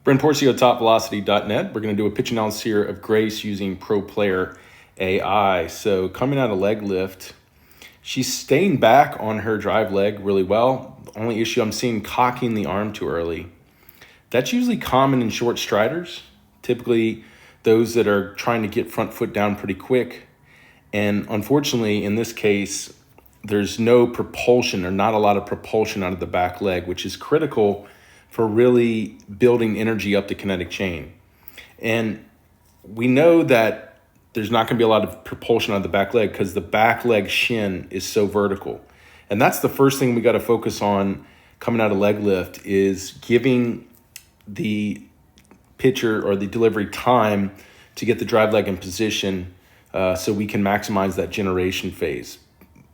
Brent Porcio, topvelocity.net. We're going to do a pitch analysis here of Grace using Pro Player AI. So coming out of leg lift, she's staying back on her drive leg really well. The only issue I'm seeing, cocking the arm too early. That's usually common in short striders, typically those that are trying to get front foot down pretty quick. And unfortunately, in this case, there's no propulsion or not a lot of propulsion out of the back leg, which is critical for really building energy up the kinetic chain. And we know that there's not going to be a lot of propulsion on the back leg because the back leg shin is so vertical. And that's the first thing we got to focus on coming out of leg lift, is giving the pitcher or the delivery time to get the drive leg in position so we can maximize that generation phase.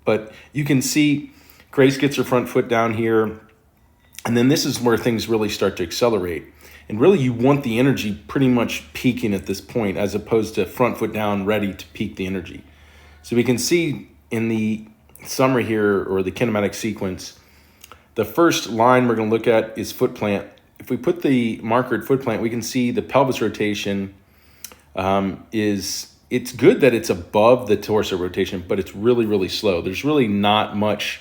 But you can see Grace gets her front foot down here, and then this is where things really start to accelerate. And really you want the energy pretty much peaking at this point as opposed to front foot down ready to peak the energy. So we can see in the summary here, or the kinematic sequence, the first line we're going to look at is foot plant. If we put the marker at foot plant, we can see the pelvis rotation it's good that it's above the torso rotation, but it's really, really slow. There's really not much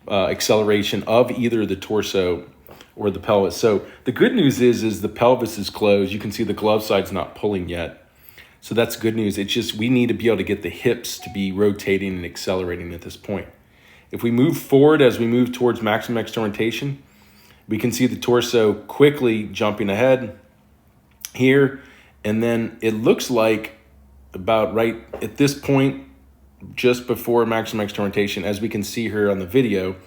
acceleration of either the torso or the pelvis. So the good news is the pelvis is closed. You can see the glove side's not pulling yet. So that's good news. It's just we need to be able to get the hips to be rotating and accelerating at this point. If we move forward as we move towards maximum external rotation, we can see the torso quickly jumping ahead here. And then it looks like about right at this point, just before maximum external rotation, as we can see here on the video,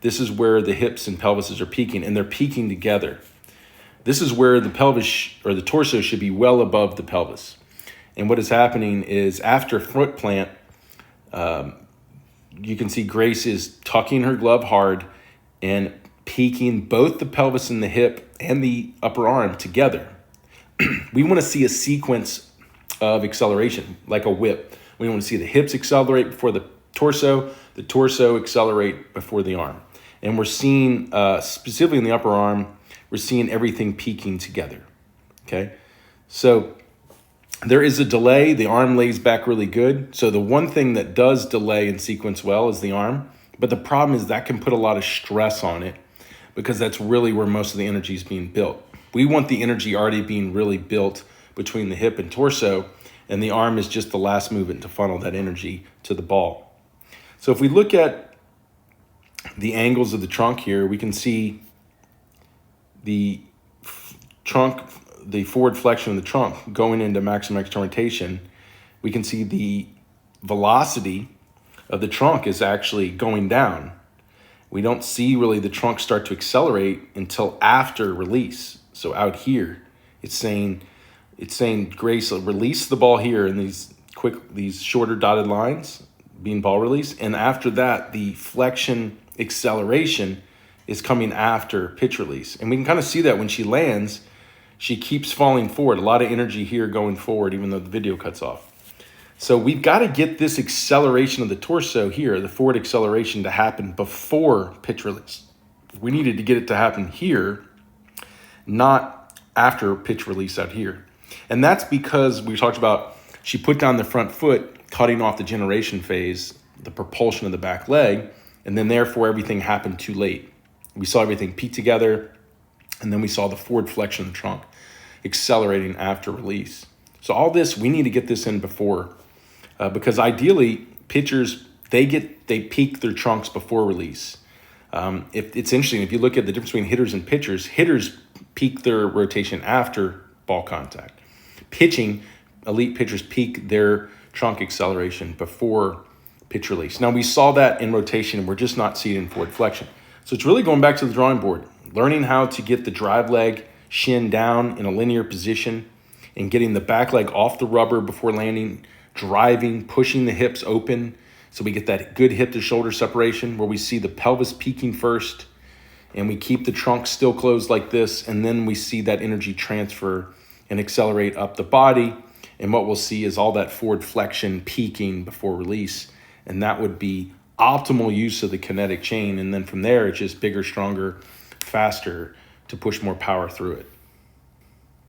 this is where the hips and pelvises are peaking, and they're peaking together. This is where the pelvis or the torso should be well above the pelvis. And what is happening is after foot plant, you can see Grace is tucking her glove hard and peaking both the pelvis and the hip and the upper arm together. We want to see a sequence of acceleration, like a whip. We want to see the hips accelerate before the torso accelerate before the arm. And we're seeing, specifically in the upper arm, we're seeing everything peaking together, okay? So there is a delay. The arm lays back really good. So the one thing that does delay and sequence well is the arm. But the problem is that can put a lot of stress on it because that's really where most of the energy is being built. We want the energy already being really built between the hip and torso, and the arm is just the last movement to funnel that energy to the ball. So if we look at the angles of the trunk here, we can see the trunk, the forward flexion of the trunk going into maximum external rotation. We can see the velocity of the trunk is actually going down. We don't see really the trunk start to accelerate until after release. So out here, it's saying Grace, release the ball here in these shorter dotted lines, being ball release. And after that, the flexion acceleration is coming after pitch release. And we can kind of see that when she lands, she keeps falling forward. A lot of energy here going forward, even though the video cuts off. So we've got to get this acceleration of the torso here, the forward acceleration, to happen before pitch release. We needed to get it to happen here, not after pitch release out here. And that's because we talked about she put down the front foot, cutting off the generation phase, the propulsion of the back leg, and then therefore everything happened too late. We saw everything peak together, and then we saw the forward flexion of the trunk accelerating after release. So all this, we need to get this in before, because ideally pitchers, they peak their trunks before release. If it's interesting, if you look at the difference between hitters and pitchers, hitters peak their rotation after ball contact. Pitching, elite pitchers peak their trunk acceleration before pitch release. Now we saw that in rotation, and we're just not seeing it in forward flexion. So it's really going back to the drawing board, learning how to get the drive leg shin down in a linear position and getting the back leg off the rubber before landing, driving, pushing the hips open so we get that good hip to shoulder separation where we see the pelvis peaking first and we keep the trunk still closed like this, and then we see that energy transfer and accelerate up the body. And what we'll see is all that forward flexion peaking before release. And that would be optimal use of the kinetic chain. And then from there, it's just bigger, stronger, faster to push more power through it.